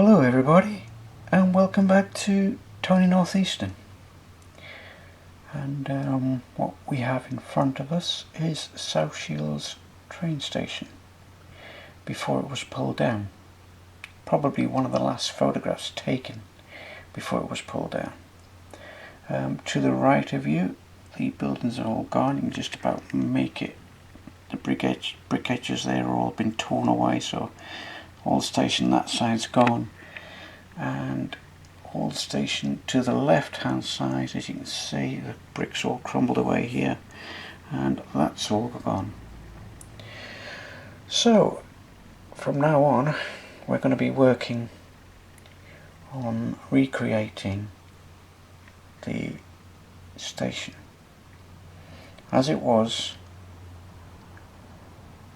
Hello everybody, and welcome back to Tony Northeastern. And what we have in front of us is South Shields train station before it was pulled down. Probably one of the last photographs taken before it was pulled down. To the right of you, the buildings are all gone. You can just about make it. The brick edges there are all been torn away, so all the station that side's gone, and all the station to the left hand side, as you can see, the bricks all crumbled away here, and that's all gone. So from now on we're going to be working on recreating the station as it was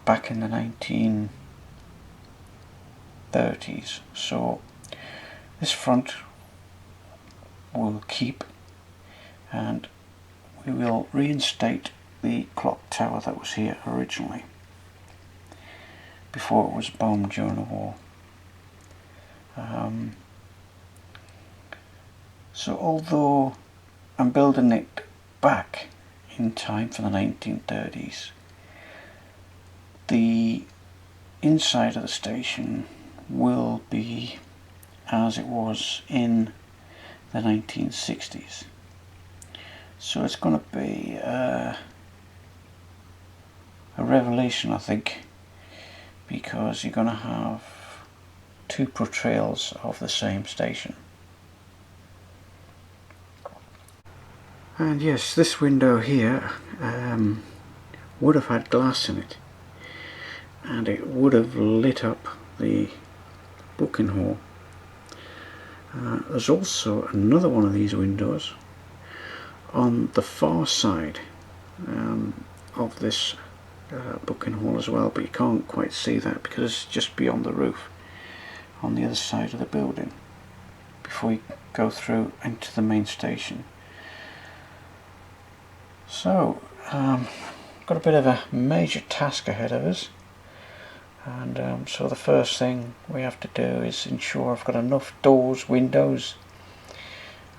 back in the 1930s. So this front will keep, and we will reinstate the clock tower that was here originally before it was bombed during the war. So although I'm building it back in time for the 1930s, the inside of the station will be as it was in the 1960s. So it's going to be a revelation, I think, because you're going to have two portrayals of the same station. And yes, this window here would have had glass in it, and it would have lit up the booking hall. There's also another one of these windows on the far side of this booking hall as well, but you can't quite see that because it's just beyond the roof on the other side of the building before you go through into the main station. So got a bit of a major task ahead of us, and so the first thing we have to do is ensure I've got enough doors, windows.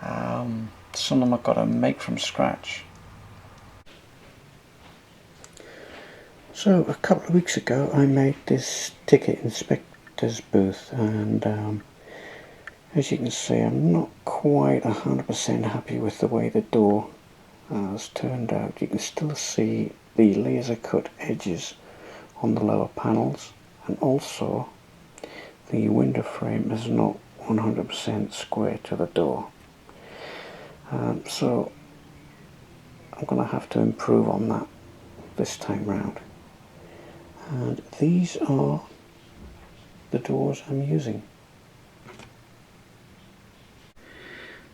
Some of them I've got to make from scratch. So a couple of weeks ago I made this ticket inspector's booth, and as you can see, I'm not quite 100% happy with the way the door has turned out. You can still see the laser cut edges on the lower panels, and also the window frame is not 100% square to the door. So I'm going to have to improve on that this time round. And these are the doors I'm using.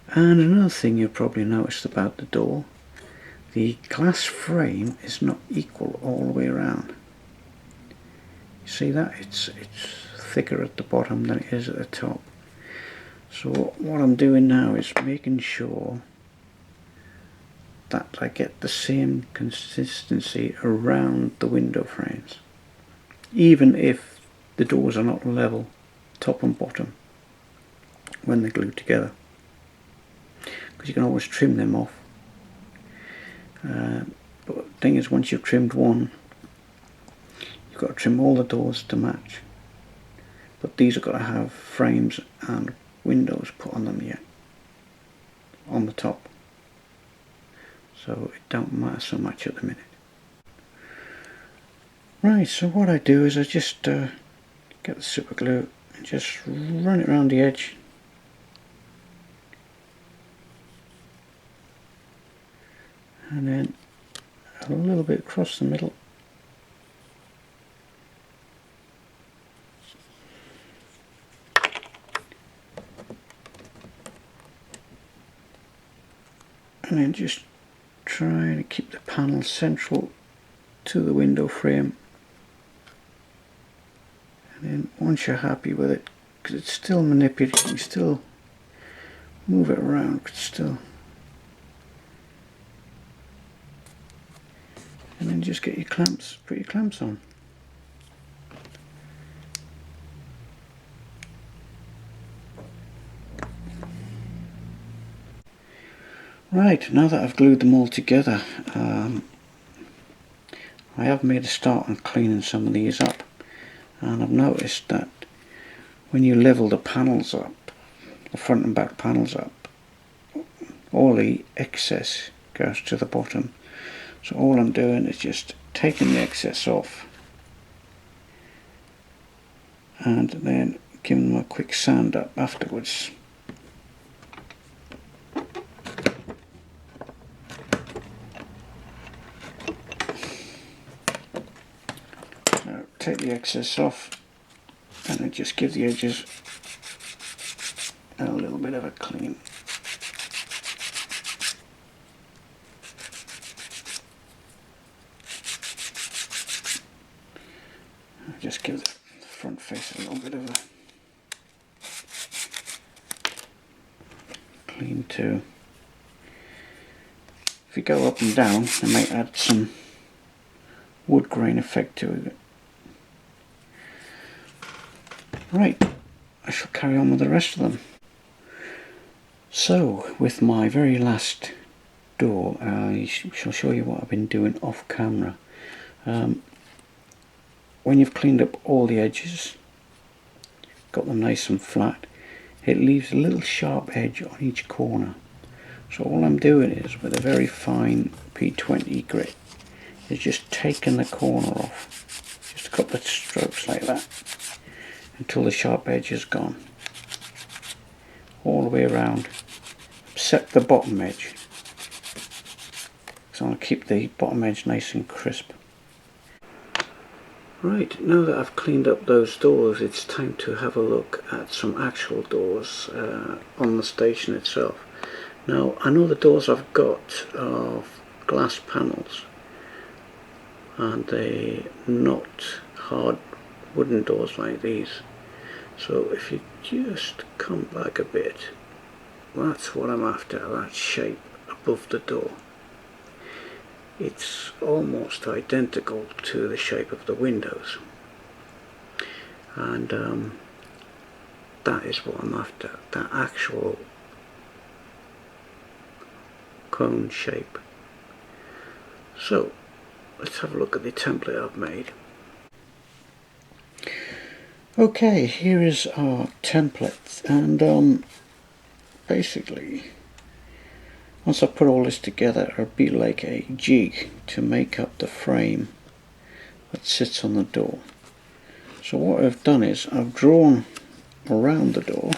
And another thing you'll probably noticed about the door, the glass frame is not equal all the way around. You see that? It's thicker at the bottom than it is at the top. So what I'm doing now is making sure that I get the same consistency around the window frames, even if the doors are not level top and bottom when they're glued together, because you can always trim them off. But the thing is, once you've trimmed one, you've got to trim all the doors to match. But these have got to have frames and windows put on them yet, on the top. So it don't matter so much at the minute. Right, so what I do is I just get the super glue and just run it around the edge. And then a little bit across the middle. And then just try to keep the panel central to the window frame. And then once you're happy with it, because it's still manipulated, you can still move it around, but still. And then just get your clamps, put your clamps on. Right, now that I've glued them all together, I have made a start on cleaning some of these up, and I've noticed that when you level the panels up, the front and back panels up, all the excess goes to the bottom. So all I'm doing is just taking the excess off and then giving them a quick sand up afterwards. So take the excess off and then just give the edges a little bit of a clean. Just give the front face a little bit of a clean too. If you go up and down, it might add some wood grain effect to it. Right, I shall carry on with the rest of them. So, with my very last door, I shall show you what I've been doing off camera. When you've cleaned up all the edges, got them nice and flat, it leaves a little sharp edge on each corner. So all I'm doing is, with a very fine P20 grit, is just taking the corner off, just a couple of strokes like that, until the sharp edge is gone, all the way around, except the bottom edge, so I'll keep the bottom edge nice and crisp. Right, now that I've cleaned up those doors, it's time to have a look at some actual doors on the station itself. Now, I know the doors I've got are glass panels, and they're not hard wooden doors like these. So if you just come back a bit, that's what I'm after, that shape above the door. It's almost identical to the shape of the windows, and that is what I'm after, that actual cone shape. So let's have a look at the template I've made. Okay, here is our template, and basically once I put all this together, it'll be like a jig to make up the frame that sits on the door. So what I've done is I've drawn around the door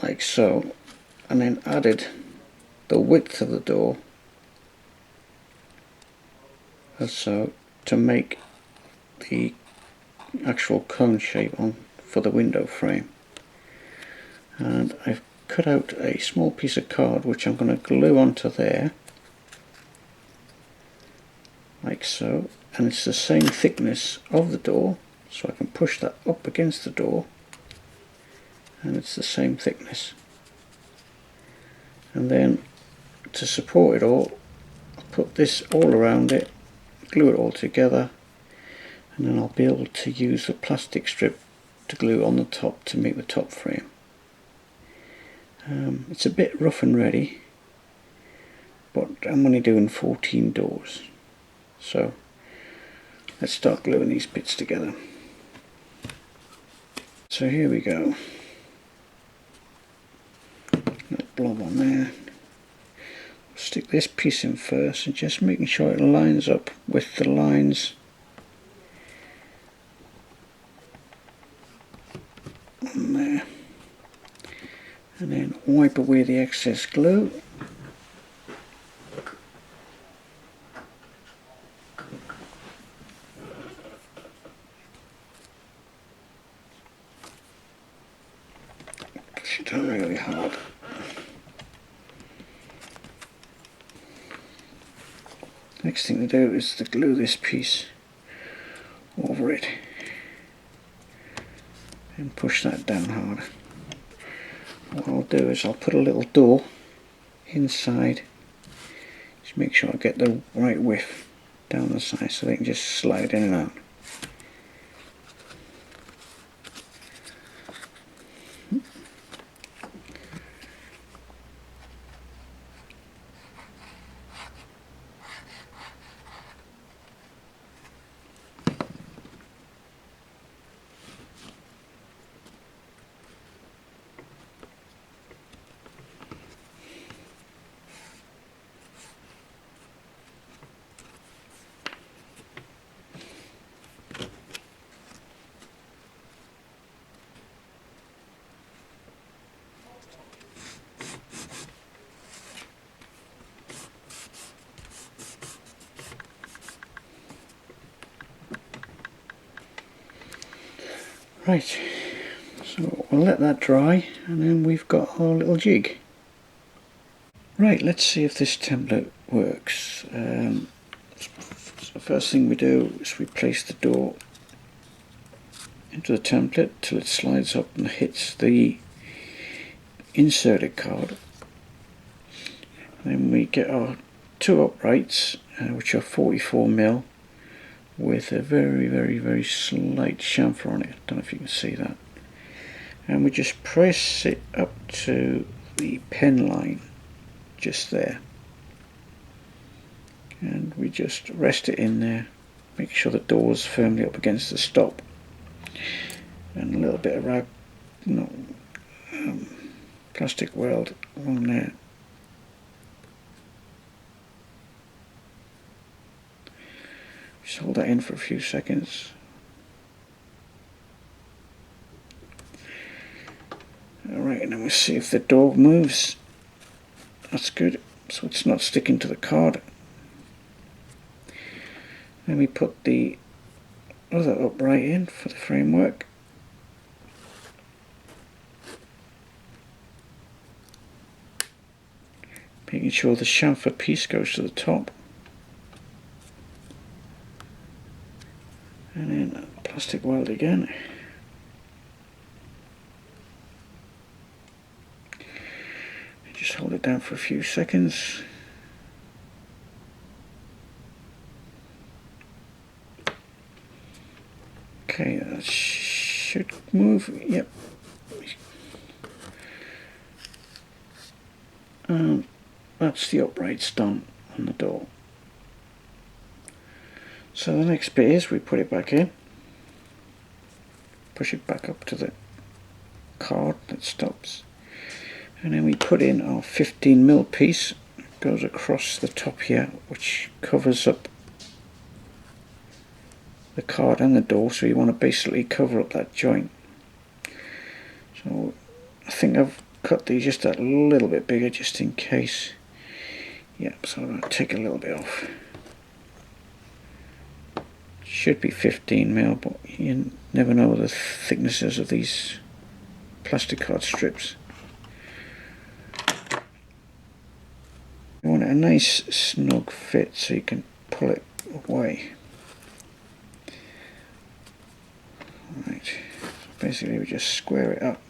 like so, and then added the width of the door as so, to make the actual cone shape on for the window frame. And I've cut out a small piece of card which I'm going to glue onto there like so, and it's the same thickness of the door, so I can push that up against the door and it's the same thickness. And then to support it all, I'll put this all around it, glue it all together, and then I'll be able to use the plastic strip to glue on the top to make the top frame. It's a bit rough and ready, but I'm only doing 14 doors, so let's start gluing these bits together. So here we go, little blob on there. Stick this piece in first and just making sure it lines up with the lines on there, and then wipe away the excess glue. Push it down really hard. Next thing to do is to glue this piece over it and push that down hard. What I'll do is I'll put a little door inside, just make sure I get the right width down the side so they can just slide in and out. Right, so we'll let that dry and then we've got our little jig. Right, let's see if this template works. So the first thing we do is we place the door into the template till it slides up and hits the inserted card. Then we get our two uprights, which are 44mm, with a very slight chamfer on it. I don't know if you can see that. And we just press it up to the pen line, just there. And we just rest it in there, make sure the door's firmly up against the stop. And a little bit of plastic weld on there. Just hold that in for a few seconds. Alright, and then we'll see if the door moves. That's good, so it's not sticking to the card. Then we put the other upright in for the framework. Making sure the chamfer piece goes to the top. And then plastic weld again. Just hold it down for a few seconds. Okay, that should move. Yep. That's the uprights done on the door. So the next bit is we put it back in, push it back up to the card that stops, and then we put in our 15mm piece. It goes across the top here, which covers up the card and the door, so you want to basically cover up that joint. So I think I've cut these just a little bit bigger just in case. Yep, so I'm going to take a little bit off. Should be 15mm, but you never know the thicknesses of these plastic card strips. You want a nice snug fit so you can pull it away. Right, so basically we just square it up.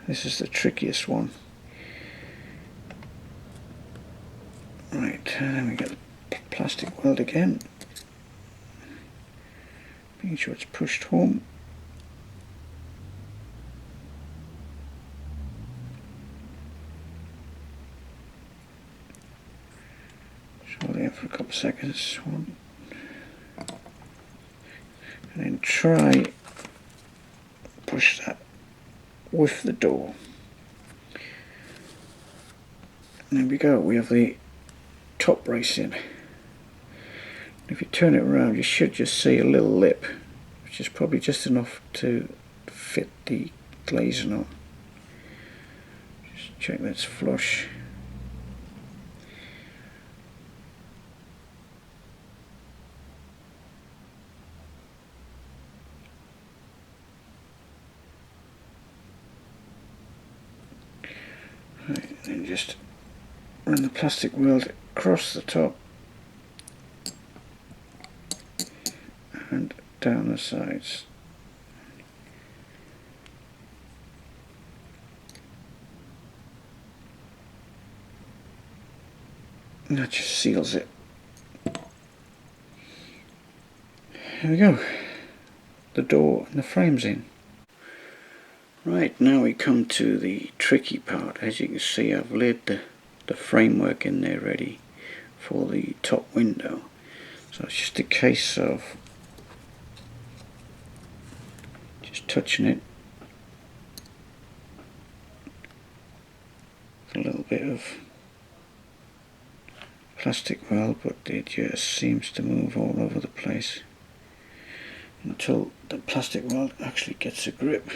This is the trickiest one. Right, and then we get the plastic weld again. Making sure it's pushed home. Just hold it in for a couple of seconds. And then try push that with the door. And there we go, we have the top brace in. If you turn it around, you should just see a little lip, which is probably just enough to fit the glazing on. Just check that's flush. Right, then just run the plastic weld across the top and down the sides. And that just seals it. There we go. The door and the frame's in. Right, now we come to the tricky part. As you can see, I've laid the framework in there ready for the top window. So it's just a case of just touching it. A little bit of plastic weld, but it just seems to move all over the place until the plastic weld actually gets a grip.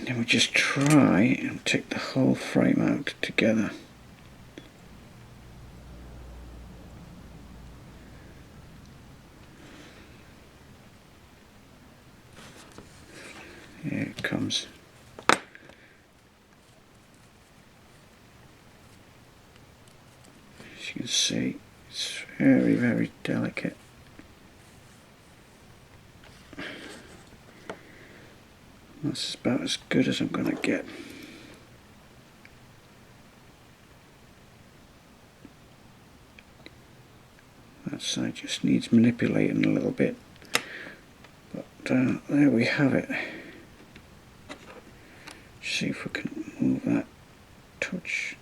then we just try and take the whole frame out together. Here it comes. As you can see, it's very, very delicate. That's about as good as I'm going to get. That side just needs manipulating a little bit. But there we have it. See if we can move that touch.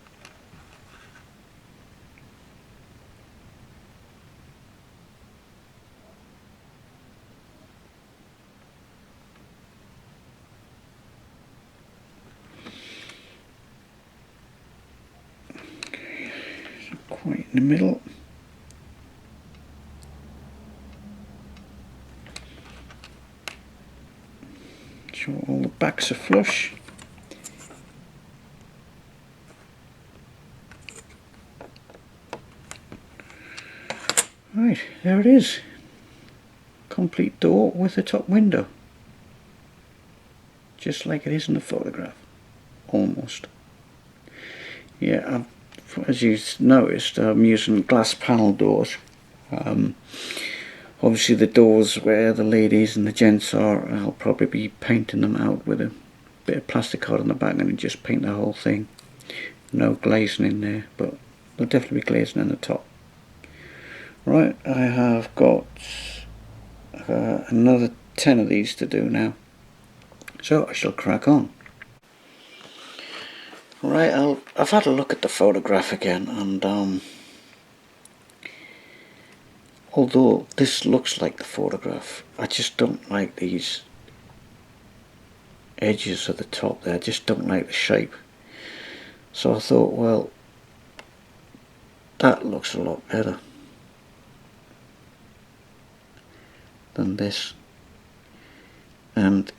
Okay, so quite in the middle. Sure all the backs are flush. Right, there it is. Complete door with a top window. Just like it is in the photograph. Almost. Yeah, as you noticed, I'm using glass panel doors. Obviously the doors where the ladies and the gents are, I'll probably be painting them out with a bit of plastic card on the back and then just paint the whole thing. No glazing in there, but there'll definitely be glazing in the top. Right, I have got another 10 of these to do now, so I shall crack on. Right, I've had a look at the photograph again, and although this looks like the photograph, I just don't like these edges at the top there. I just don't like the shape. So I thought, well, that looks a lot better than this, and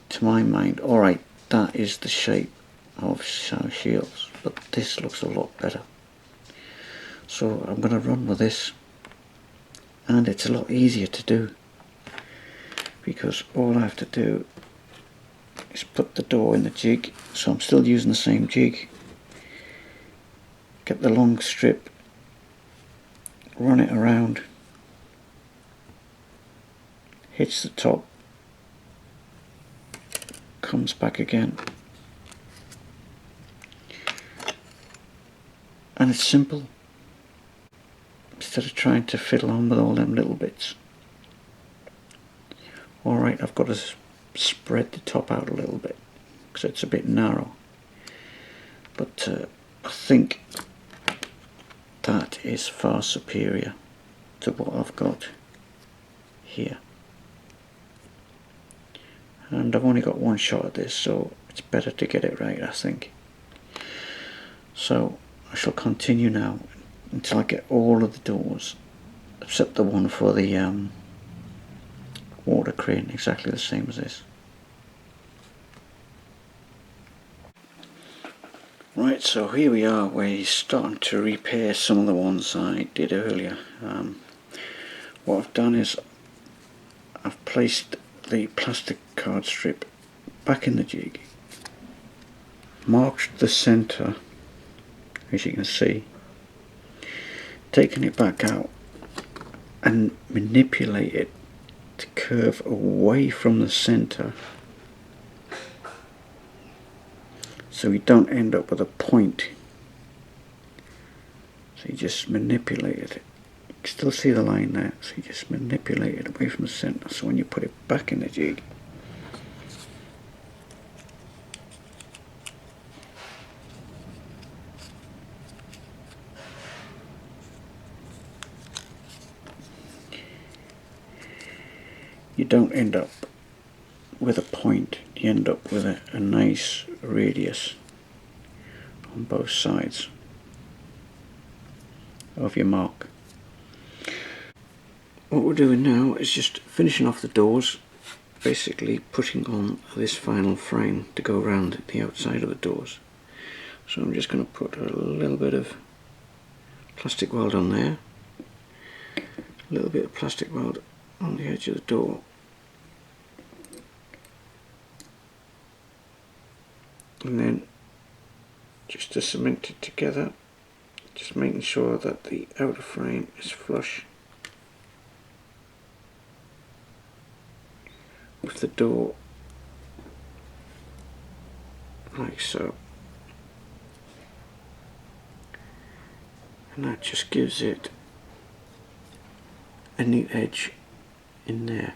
to my mind, alright, that is the shape of South Shields, but this looks a lot better. So I'm going to run with this, and it's a lot easier to do because all I have to do is put the door in the jig. So I'm still using the same jig, get the long strip, run it around, hits the top, comes back again, and it's simple, instead of trying to fiddle on with all them little bits. Alright, I've got to spread the top out a little bit because it's a bit narrow, but I think that is far superior to what I've got here. And I've only got one shot at this, so it's better to get it right, I think. So I shall continue now until I get all of the doors, except the one for the water crane, exactly the same as this. Right, so here we are, we're starting to repair some of the ones I did earlier. What I've done is I've placed the plastic card strip back in the jig, marked the centre, as you can see, taken it back out and manipulate it to curve away from the centre, so you don't end up with a point. So you just manipulate it. You can still see the line there, so you just manipulate it away from the centre, so when you put it back in the jig, you don't end up with a point, you end up with a nice radius on both sides of your mark. What we're doing now is just finishing off the doors, basically putting on this final frame to go around the outside of the doors. So I'm just going to put a little bit of plastic weld on there, a little bit of plastic weld on the edge of the door, and then just to cement it together, just making sure that the outer frame is flush with the door, like so, and that just gives it a neat edge in there.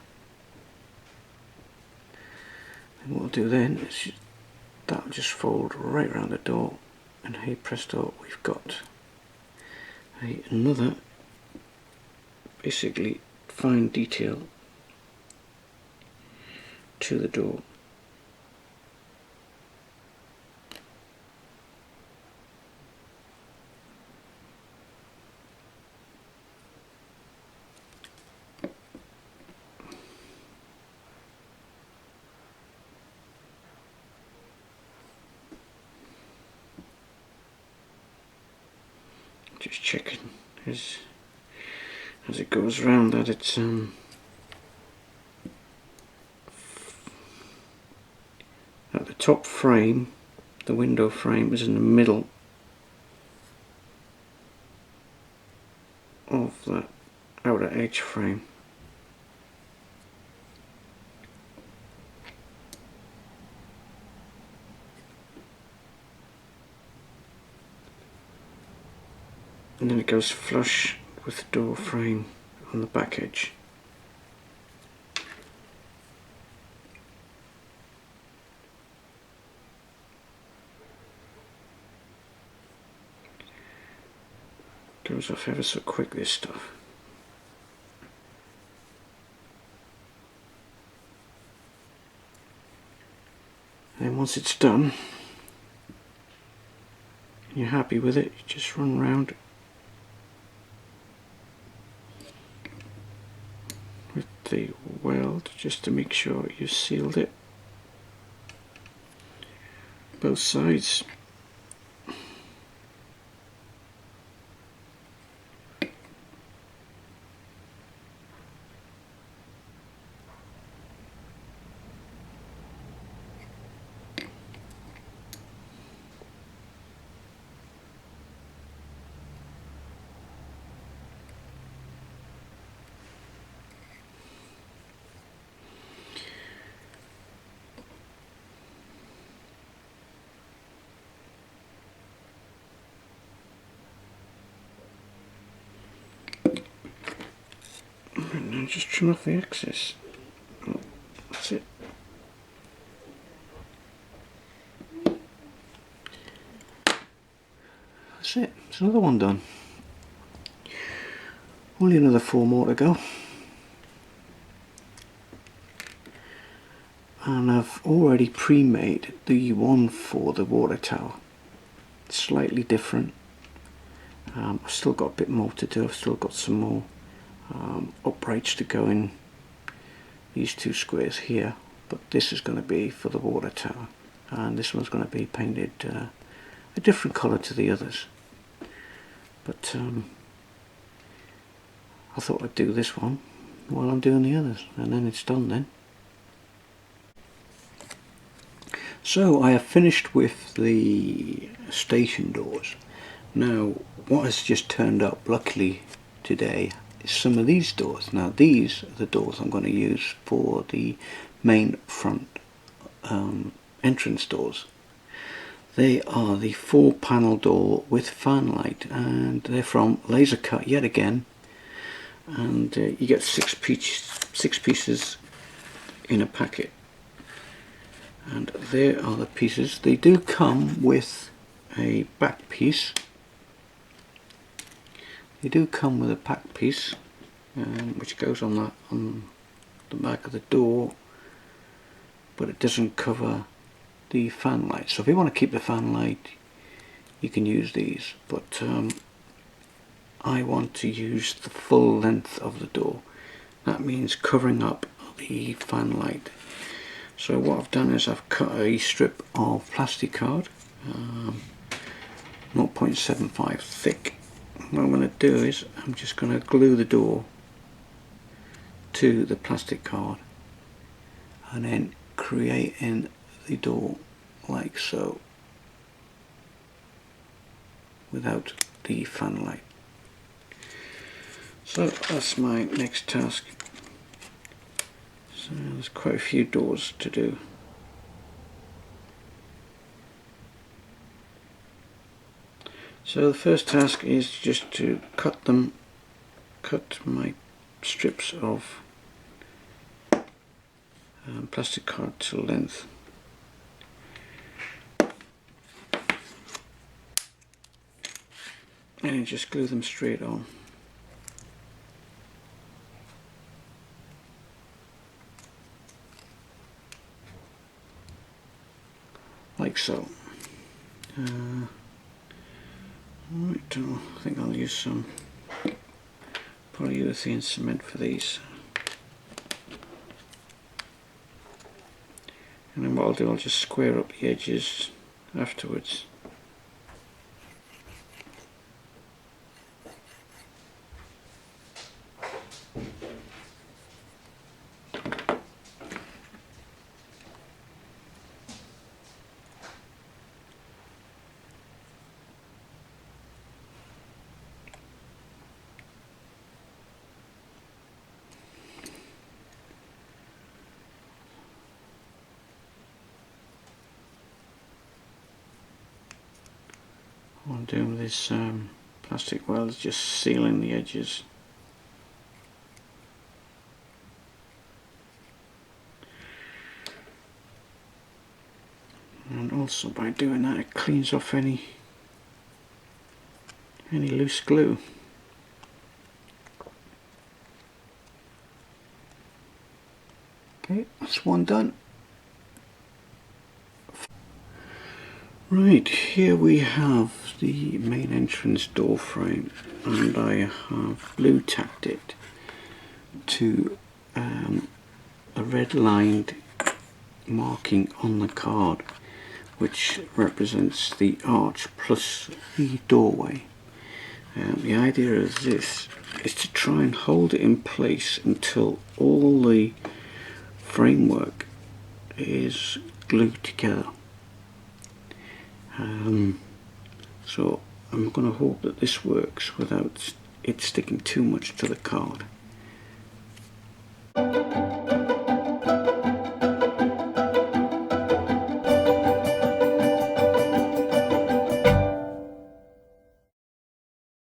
And what we'll do then is that'll just fold right around the door, and hey presto, we've got another basically fine detail to the door. Just checking as it goes round that it's at the top frame, the window frame is in the middle of that outer edge frame. And then it goes flush with the door frame on the back edge. Goes off ever so quick, this stuff. And then once it's done, and you're happy with it, you just run round with the weld just to make sure you sealed it, both sides. And then just trim off the excess. Oh, that's it. That's it. It's another one done. Only another 4 more to go. And I've already pre-made the one for the water tower. It's slightly different. I've still got a bit more to do. I've still got some more uprights to go in these 2 squares here, but this is going to be for the water tower, and this one's going to be painted a different colour to the others, but I thought I'd do this one while I'm doing the others, and then it's done then. So I have finished with the station doors. Now what has just turned up luckily today is some of these doors. Now these are the doors I'm going to use for the main front entrance doors. They are the 4-panel door with fan light, and they're from Laser Cut yet again, and you get 6 pieces in a packet, and there are the pieces. They do come with a back piece. They do come with a back piece which goes on the back of the door, but it doesn't cover the fan light. So if you want to keep the fan light, you can use these, but I want to use the full length of the door. That means covering up the fan light. So what I've done is I've cut a strip of plastic card, 0.75 thick. What I'm going to do is I'm just going to glue the door to the plastic card and then creating the door like so without the fan light. So that's my next task. So there's quite a few doors to do. So the first task is just to cut my strips of plastic card to length. And then just glue them straight on. Like so. Right, I think I'll use some polyurethane cement for these. And then what I'll do, I'll just square up the edges afterwards. What I'm doing with this plastic weld is just sealing the edges. And also by doing that it cleans off any loose glue. Okay, that's one done. Right, here we have the main entrance door frame, and I have blue tacked it to a red lined marking on the card which represents the arch plus the doorway. The idea of this is to try and hold it in place until all the framework is glued together. So I'm going to hope that this works without it sticking too much to the card.